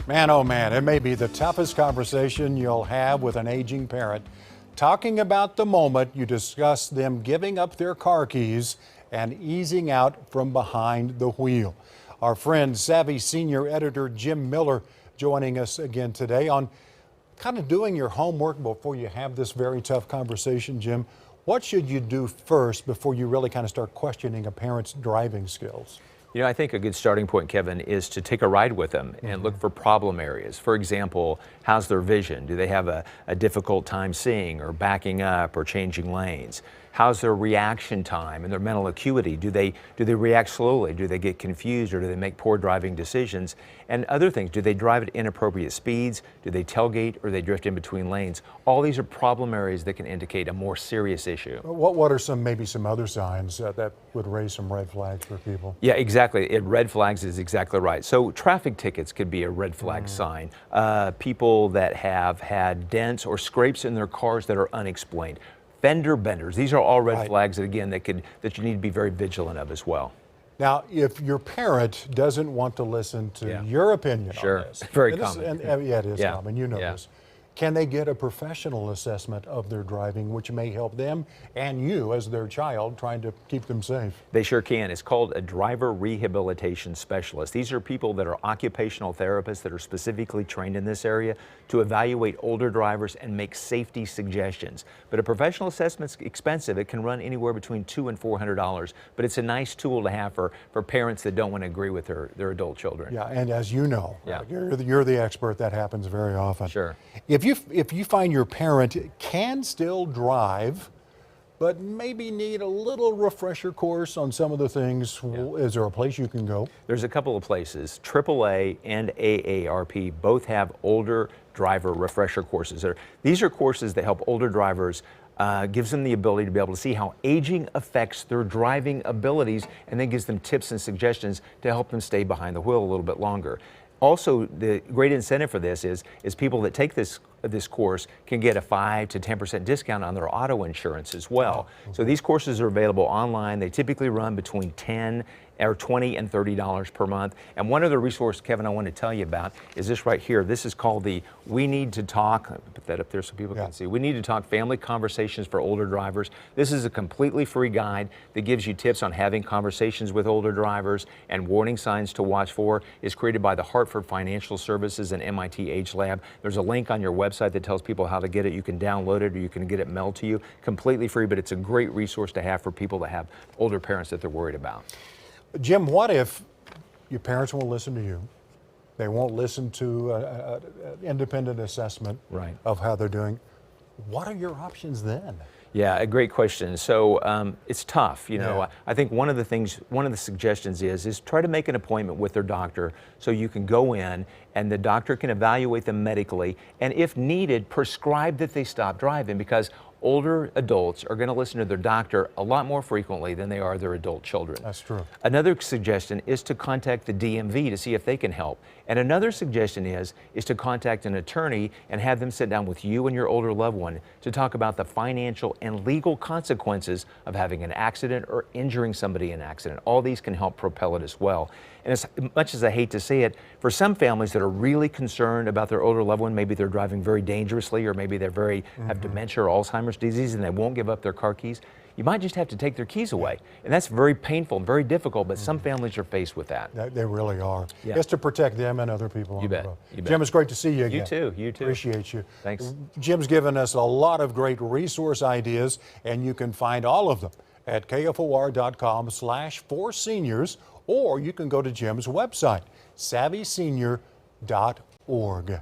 Man, oh man, it may be the toughest conversation you'll have with an aging parent. Talking about the moment you discuss them giving up their car keys and easing out from behind the wheel. Our friend, Savvy Senior Editor Jim Miller, joining us again today on kind of doing your homework before you have this very tough conversation. Jim, what should you do first before you really kind of start questioning a parent's driving skills? You know, I think a good starting point, Kevin, is to take a ride with them and look for problem areas. For example, how's their vision? Do they have a difficult time seeing or backing up or changing lanes? How's their reaction time and their mental acuity? Do they react slowly? Do they get confused, or do they make poor driving decisions? And other things, do they drive at inappropriate speeds? Do they tailgate, or they drift in between lanes? All these are problem areas that can indicate a more serious issue. What are maybe some other signs that would raise some red flags for people? Yeah, exactly. Red flags is exactly right. So traffic tickets could be a red flag sign. People that have had dents or scrapes in their cars that are unexplained. Fender benders. These are all red flags that, again, that you need to be very vigilant of as well. Now, if your parent doesn't want to listen to your opinion on this, very common. Yeah, it is common. You know this. Can they get a professional assessment of their driving, which may help them and you as their child trying to keep them safe? They sure can. It's called a driver rehabilitation specialist. These are people that are occupational therapists that are specifically trained in this area to evaluate older drivers and make safety suggestions. But a professional assessment's expensive. It can run anywhere between $200 and $400, but it's a nice tool to have for parents that don't want to agree with their adult children. Yeah, and as you know, you're the expert. That happens very often. Sure. If you find your parent can still drive, but maybe need a little refresher course on some of the things, is there a place you can go? There's a couple of places. AAA and AARP both have older driver refresher courses. These are courses that help older drivers, gives them the ability to be able to see how aging affects their driving abilities, and then gives them tips and suggestions to help them stay behind the wheel a little bit longer. Also, the great incentive for this is people that take this course can get a 5 to 10% discount on their auto insurance as well. So these courses are available online. They typically run between $10 or $20 and $30 per month. And one other resource, Kevin, I want to tell you about is this right here. This is called the We Need to Talk. Put that up there so people can see. We Need to Talk Family Conversations for Older Drivers. This is a completely free guide that gives you tips on having conversations with older drivers and warning signs to watch for. It's created by the Hartford Financial Services and MIT Age Lab. There's a link on your website that tells people how to get it. You can download it or you can get it mailed to you. Completely free, but it's a great resource to have for people that have older parents that they're worried about. Jim, what if your parents won't listen to you? They won't listen to an independent assessment of how they're doing. What are your options then? Yeah, a great question. So it's tough, you know. I think one of the suggestions is try to make an appointment with their doctor so you can go in and the doctor can evaluate them medically and, if needed, prescribe that they stop driving, because older adults are going to listen to their doctor a lot more frequently than they are their adult children. That's true. Another suggestion is to contact the DMV to see if they can help. And another suggestion is to contact an attorney and have them sit down with you and your older loved one to talk about the financial and legal consequences of having an accident or injuring somebody in an accident. All these can help propel it as well. And as much as I hate to say it, for some families that are really concerned about their older loved one, maybe they're driving very dangerously, or maybe they're have dementia or Alzheimer's disease and they won't give up their car keys, you might just have to take their keys away. And that's very painful and very difficult, but some families are faced with that. They really are. Just to protect them and other people on the road. You bet. Jim, it's great to see you again. You too. Appreciate you. Thanks. Jim's given us a lot of great resource ideas, and you can find all of them at kfor.com/4seniors, or you can go to Jim's website, savvysenior.org.